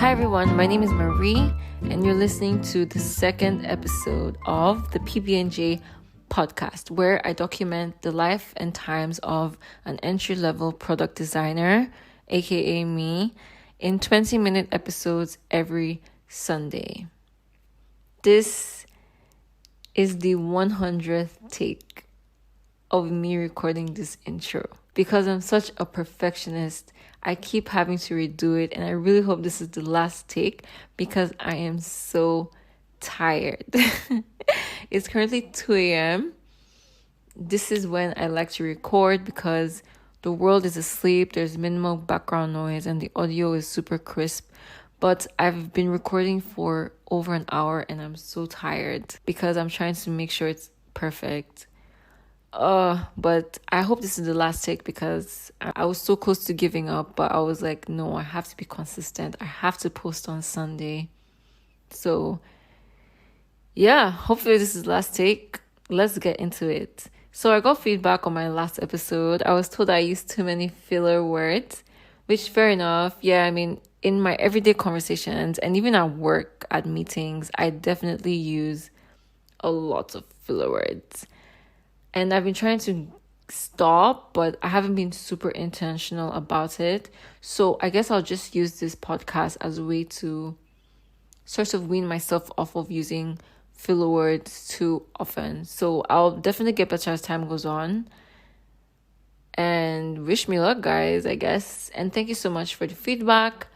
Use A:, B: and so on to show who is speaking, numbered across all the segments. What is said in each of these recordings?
A: Hi everyone, my name is Marie, and you're listening to the second episode of the PB&J podcast, where I document the life and times of an entry-level product designer, aka me, in 20-minute episodes every Sunday. This is the 100th take of me recording this intro. Because I'm such a perfectionist, I keep having to redo it, and I really hope this is the last take because I am so tired. It's currently 2 a.m. This is when I like to record because the world is asleep, there's minimal background noise, and the audio is super crisp. But I've been recording for over an hour and I'm so tired because I'm trying to make sure it's perfect. But I hope this is the last take because I was so close to giving up, but I was like, no, I have to be consistent. I have to post on Sunday. So yeah, hopefully this is the last take. Let's get into it. So I got feedback on my last episode. I was told I used too many filler words, which fair enough. Yeah, I mean, in my everyday conversations and even at work, at meetings, I definitely use a lot of filler words. And I've been trying to stop, but I haven't been super intentional about it. So I guess I'll just use this podcast as a way to sort of wean myself off of using filler words too often. So I'll definitely get better as time goes on. And wish me luck, guys, I guess. And thank you so much for the feedback.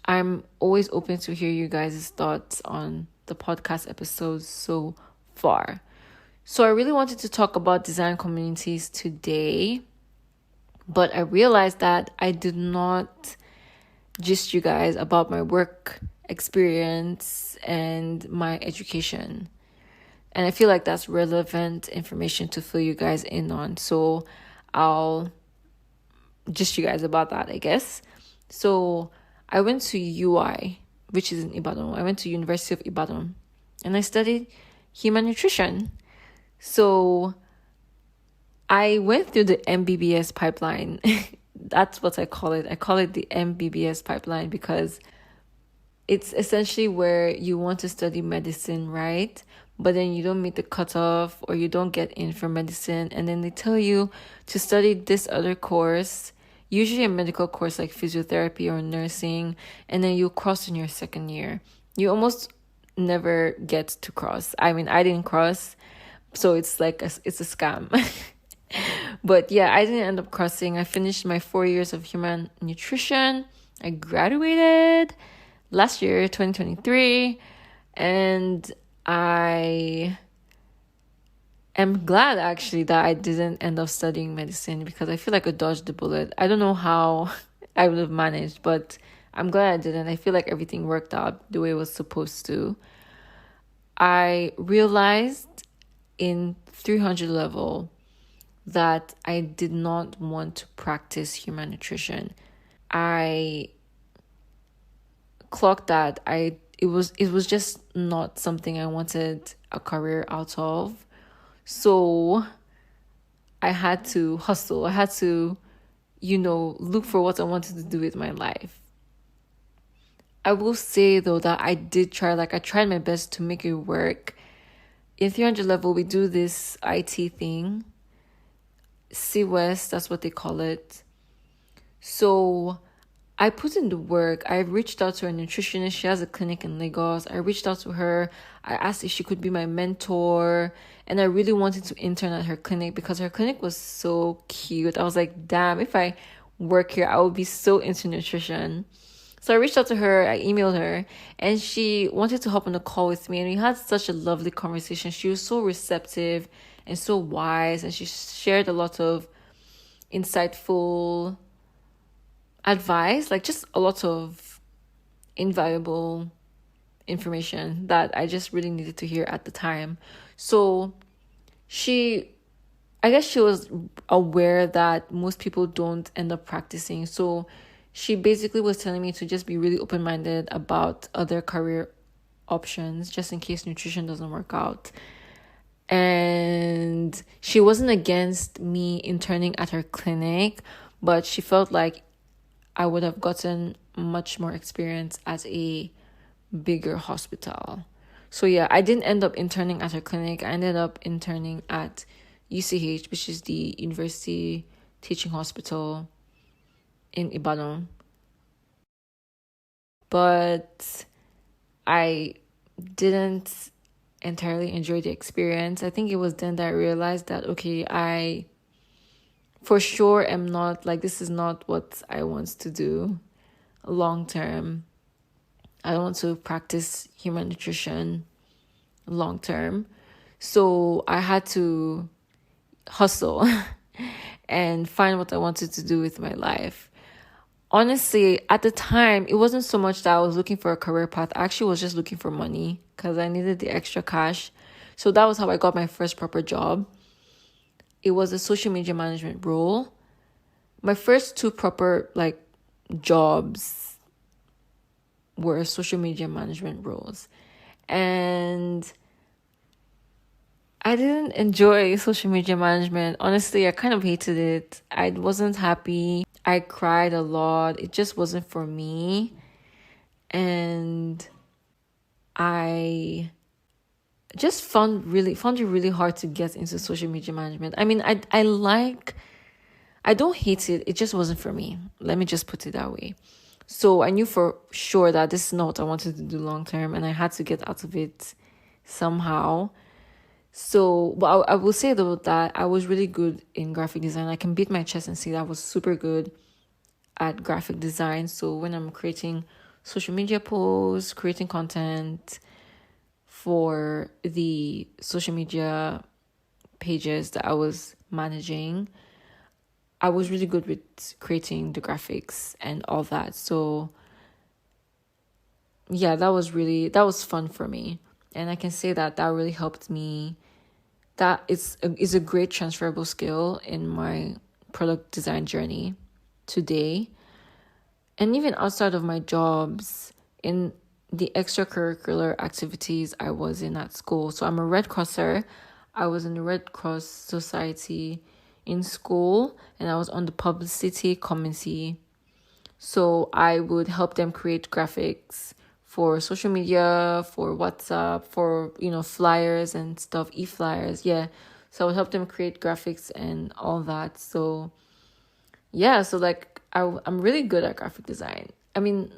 A: I'm always open to hear you guys' thoughts on the podcast episodes so far. So I really wanted to talk about design communities today, but I realized that I did not gist you guys about my work experience and my education. And I feel like that's relevant information to fill you guys in on. So I'll gist you guys about that, I guess. So I went to UI, which is in Ibadan. I went to University of Ibadan and I studied human nutrition. So I went through the MBBS pipeline. That's what I call it. I call it the MBBS pipeline because it's essentially where you want to study medicine, right? But then you don't meet the cutoff or you don't get in for medicine. And then they tell you to study this other course, usually a medical course like physiotherapy or nursing. And then you cross in your second year. You almost never get to cross. I mean, I didn't cross. So it's like it's a scam. But yeah, I didn't end up crossing. I finished my 4 years of human nutrition. I graduated last year, 2023. And I am glad actually that I didn't end up studying medicine because I feel like I dodged the bullet. I don't know how I would have managed, but I'm glad I didn't. I feel like everything worked out the way it was supposed to. I realized in 300 level that I did not want to practice human nutrition. I clocked that it was just not something I wanted a career out of. So I had to hustle. I had to, look for what I wanted to do with my life. I will say though that I did try, I tried my best to make it work. In 300 level, we do this IT thing. CWES, that's what they call it. So I put in the work. I reached out to a nutritionist. She has a clinic in Lagos. I reached out to her. I asked if she could be my mentor. And I really wanted to intern at her clinic because her clinic was so cute. I was like, damn, if I work here, I would be so into nutrition. So I reached out to her, I emailed her, and she wanted to hop on a call with me. And we had such a lovely conversation. She was so receptive and so wise. And she shared a lot of insightful advice, just a lot of invaluable information that I just really needed to hear at the time. So I guess she was aware that most people don't end up practicing. So she basically was telling me to just be really open-minded about other career options just in case nutrition doesn't work out. And she wasn't against me interning at her clinic, but she felt like I would have gotten much more experience at a bigger hospital. So yeah, I didn't end up interning at a clinic. I ended up interning at UCH, which is the University Teaching Hospital in Ibadan. But I didn't entirely enjoy the experience. I think it was then that I realized that, okay, I for sure am not, like, this is not what I want to do long term. I don't want to practice human nutrition long term. So I had to hustle and find what I wanted to do with my life. Honestly, at the time, it wasn't so much that I was looking for a career path. I actually was just looking for money because I needed the extra cash. So that was how I got my first proper job. It was a social media management role. My first two proper jobs were social media management roles. And I didn't enjoy social media management. Honestly, I kind of hated it. I wasn't happy. I cried a lot. It just wasn't for me. And I just found it really hard to get into social media management. I mean, I don't hate it. It just wasn't for me. Let me just put it that way. So I knew for sure that this is not what I wanted to do long term, and I had to get out of it somehow. So, but I will say though that I was really good in graphic design. I can beat my chest and say that I was super good at graphic design. So when I'm creating social media posts, creating content for the social media pages that I was managing, I was really good with creating the graphics and all that. So yeah, that was fun for me. And I can say that really helped me. That is a great transferable skill in my product design journey today. And even outside of my jobs, in the extracurricular activities I was in at school. So I'm a Red Crosser. I was in the Red Cross Society in school, and I was on the publicity committee. So I would help them create graphics for social media, for WhatsApp, for, flyers and stuff, e-flyers. Yeah. So I would help them create graphics and all that. So yeah, so I'm really good at graphic design. I mean,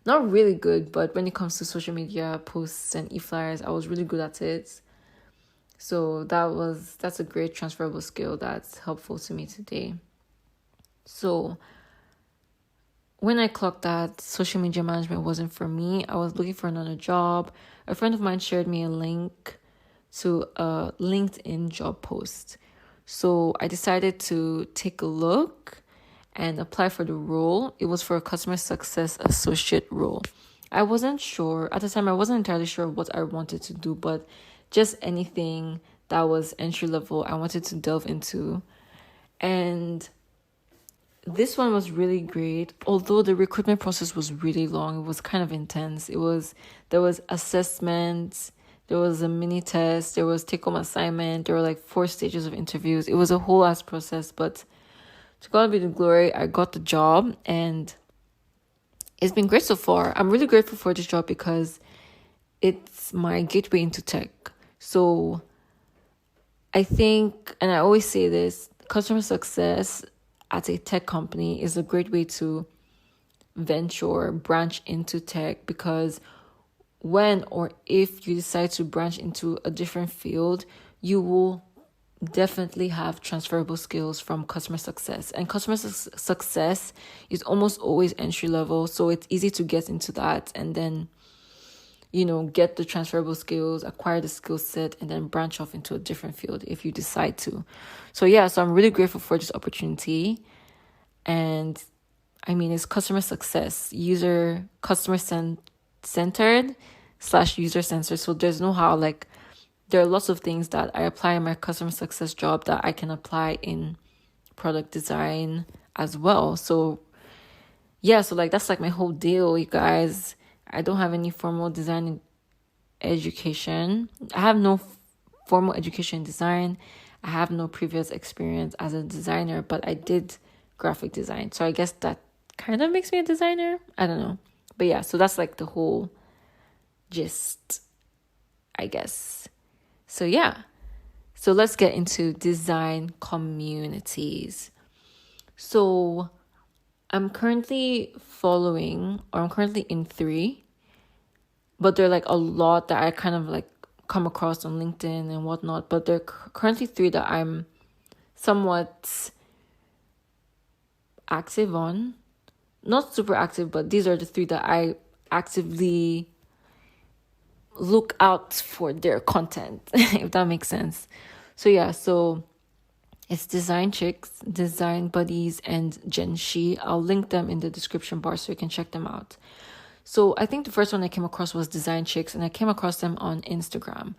A: not really good, but when it comes to social media posts and e-flyers, I was really good at it. So that's a great transferable skill that's helpful to me today. So when I clocked that social media management wasn't for me, I was looking for another job. A friend of mine shared me a link to a LinkedIn job post. So I decided to take a look and apply for the role. It was for a customer success associate role. I wasn't sure at the time. I wasn't entirely sure what I wanted to do, but just anything that was entry level, I wanted to delve into. And this one was really great. Although the recruitment process was really long, it was kind of intense. There was assessments, there was a mini test, there was take-home assignment, there were 4 stages of interviews. It was a whole ass process, but to God be the glory, I got the job, and it's been great so far. I'm really grateful for this job because it's my gateway into tech. So I think, and I always say this, customer success at a tech company is a great way to branch into tech, because when or if you decide to branch into a different field, you will definitely have transferable skills from customer success. And customer success is almost always entry level, so it's easy to get into that and then get the transferable skills, acquire the skill set, and then branch off into a different field if you decide to. So yeah, so I'm really grateful for this opportunity. And I mean, it's customer success, customer centered / user centered. So there's no how, there are lots of things that I apply in my customer success job that I can apply in product design as well. So yeah, so that's my whole deal, you guys. I don't have any formal design education. I have no formal education in design. I have no previous experience as a designer, but I did graphic design. So I guess that kind of makes me a designer. I don't know. But yeah, so that's like the whole gist, I guess. So yeah. So let's get into design communities. So I'm currently in 3, but there are like a lot that I kind of like come across on LinkedIn and whatnot. But there are currently 3 that I'm somewhat active on. Not super active, but these are the 3 that I actively look out for their content, if that makes sense. So yeah, so it's Design Chicks, Design Buddies, and Jen Shi. I'll link them in the description bar so you can check them out. So I think the first one I came across was Design Chicks, and I came across them on Instagram.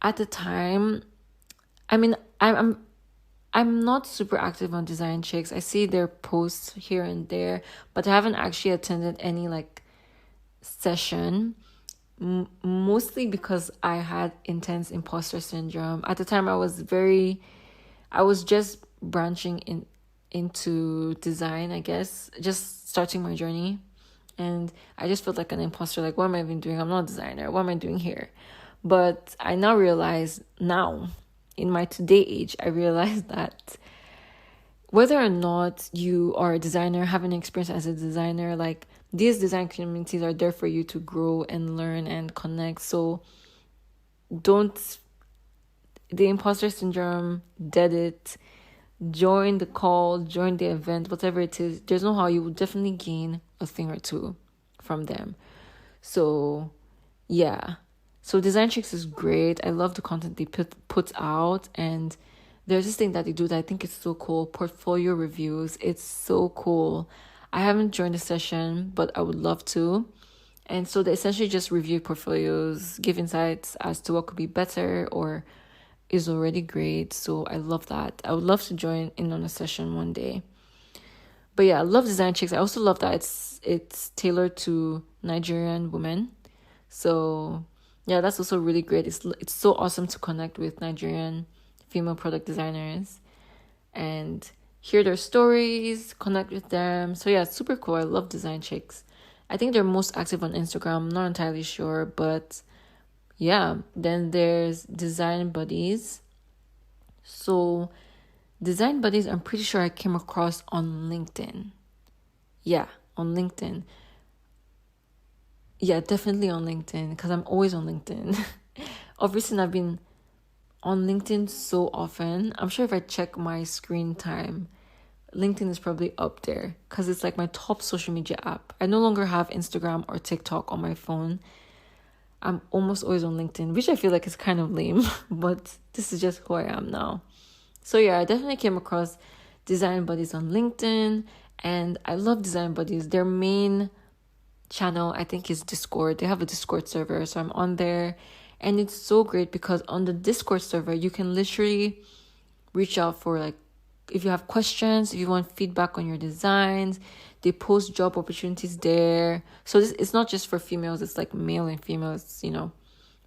A: At the time, I mean, I'm not super active on Design Chicks. I see their posts here and there, but I haven't actually attended any like session. Mostly because I had intense imposter syndrome. At the time, I was just branching into design, I guess, just starting my journey. And I just felt like an imposter, like, what am I even doing? I'm not a designer. What am I doing here? But I now realize, in my today age, I realize that whether or not you are a designer, have an experience as a designer, like these design communities are there for you to grow and learn and connect. So don't, the imposter syndrome, dead it, join the call, join the event, whatever it is. There's no how, you will definitely gain a thing or two from them. So yeah. So Design Chicks is great. I love the content they put out, and there's this thing that they do that I think is so cool. Portfolio reviews. It's so cool. I haven't joined the session, but I would love to. And so they essentially just review portfolios, give insights as to what could be better or is already great. So I love that. I would love to join in on a session one day. But yeah, I love Design Chicks. I also love that it's tailored to Nigerian women. So yeah, that's also really great. It's so awesome to connect with Nigerian female product designers and hear their stories, connect with them. So yeah, it's super cool. I love Design Chicks. I think they're most active on Instagram. I'm not entirely sure, but yeah. Then there's Design Buddies. So Design Buddies, I'm pretty sure I came across on LinkedIn. Yeah, on LinkedIn. Yeah, definitely on LinkedIn, because I'm always on LinkedIn. Obviously, I've been on LinkedIn so often. I'm sure if I check my screen time, LinkedIn is probably up there because it's like my top social media app. I no longer have Instagram or TikTok on my phone. I'm almost always on LinkedIn, which I feel like is kind of lame, but this is just who I am now. So yeah, I definitely came across Design Buddies on LinkedIn, and I love Design Buddies. Their main channel, I think, is Discord. They have a Discord server, so I'm on there. And it's so great because on the Discord server, you can literally reach out for like, if you have questions, if you want feedback on your designs. They post job opportunities there. So it's not just for females, it's like male and females,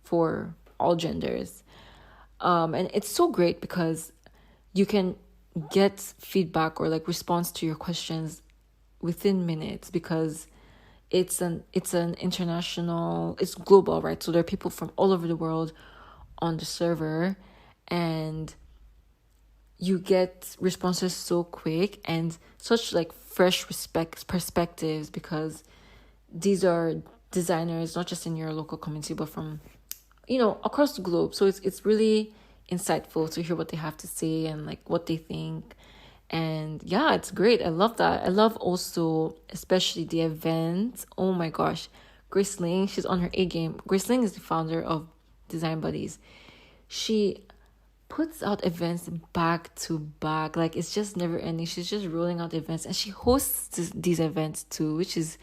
A: for all genders. And it's so great because you can get feedback or like response to your questions within minutes, because it's an international, it's global, right? So there are people from all over the world on the server, and you get responses so quick and such like fresh perspectives, because these are designers not just in your local community but from across the globe. So it's really insightful to hear what they have to say and like what they think. And yeah, it's great. I love that. I love also, especially the events. Oh my gosh. Grace Ling, she's on her A game. Grace Ling is the founder of Design Buddies. She puts out events back to back. Like, it's just never ending. She's just rolling out events, and she hosts these events too, which is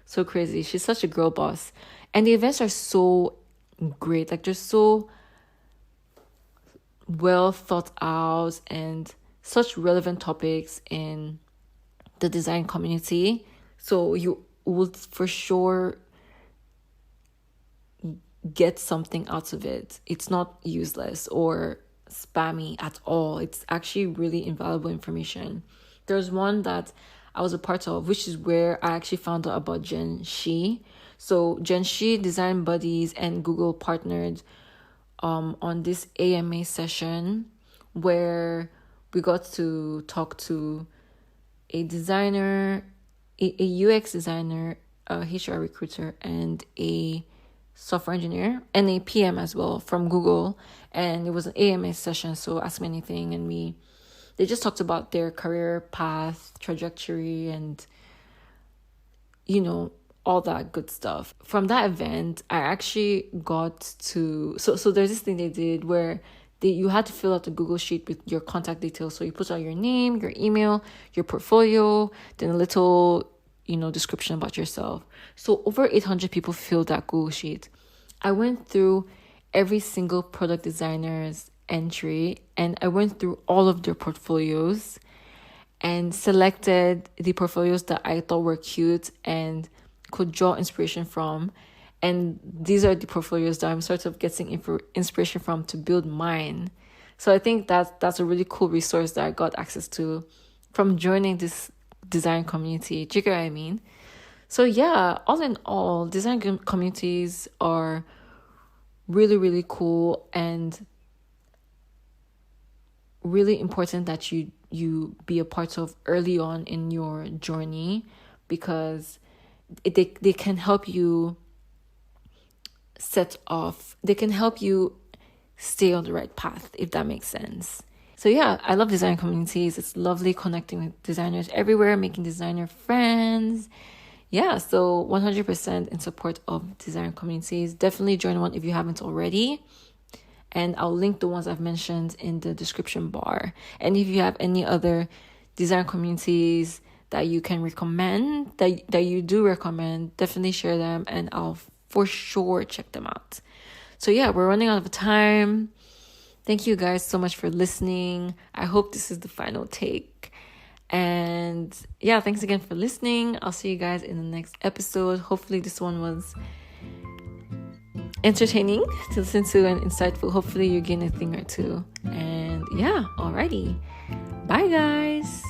A: so crazy. She's such a girl boss. And the events are so great. Like, they're so well thought out and such relevant topics in the design community. So you will for sure get something out of it. It's not useless or spammy at all. It's actually really invaluable information. There's one that I was a part of, which is where I actually found out about Gen Shi. So Gen Shi, Design Buddies, and Google partnered on this AMA session where we got to talk to a designer, a UX designer, a HR recruiter, and a software engineer, and a PM as well from Google. And it was an AMA session, so Ask Me Anything, and they just talked about their career path, trajectory, and all that good stuff. From that event, I actually got to so there's this thing they did where you had to fill out the Google sheet with your contact details. So you put out your name, your email, your portfolio, then a little description about yourself. So over 800 people filled that Google sheet. I went through every single product designer's entry and I went through all of their portfolios and selected the portfolios that I thought were cute and could draw inspiration from. And these are the portfolios that I'm sort of getting inspiration from to build mine. So I think that's a really cool resource that I got access to from joining this design community. Do you get what I mean? So yeah, all in all, design communities are really, really cool and really important that you be a part of early on in your journey, because they can help you they can help you stay on the right path, if that makes sense. So yeah, I love design communities. It's lovely connecting with designers everywhere, making designer friends. Yeah, so 100% in support of design communities. Definitely join one if you haven't already. And I'll link the ones I've mentioned in the description bar. And if you have any other design communities that you can recommend, that you do recommend, definitely share them and I'll for sure check them out. So yeah, we're running out of time. Thank you guys so much for listening. I hope this is the final take. And yeah, thanks again for listening. I'll see you guys in the next episode. Hopefully this one was entertaining to listen to and insightful. Hopefully you gain a thing or two. And yeah, alrighty. Bye guys.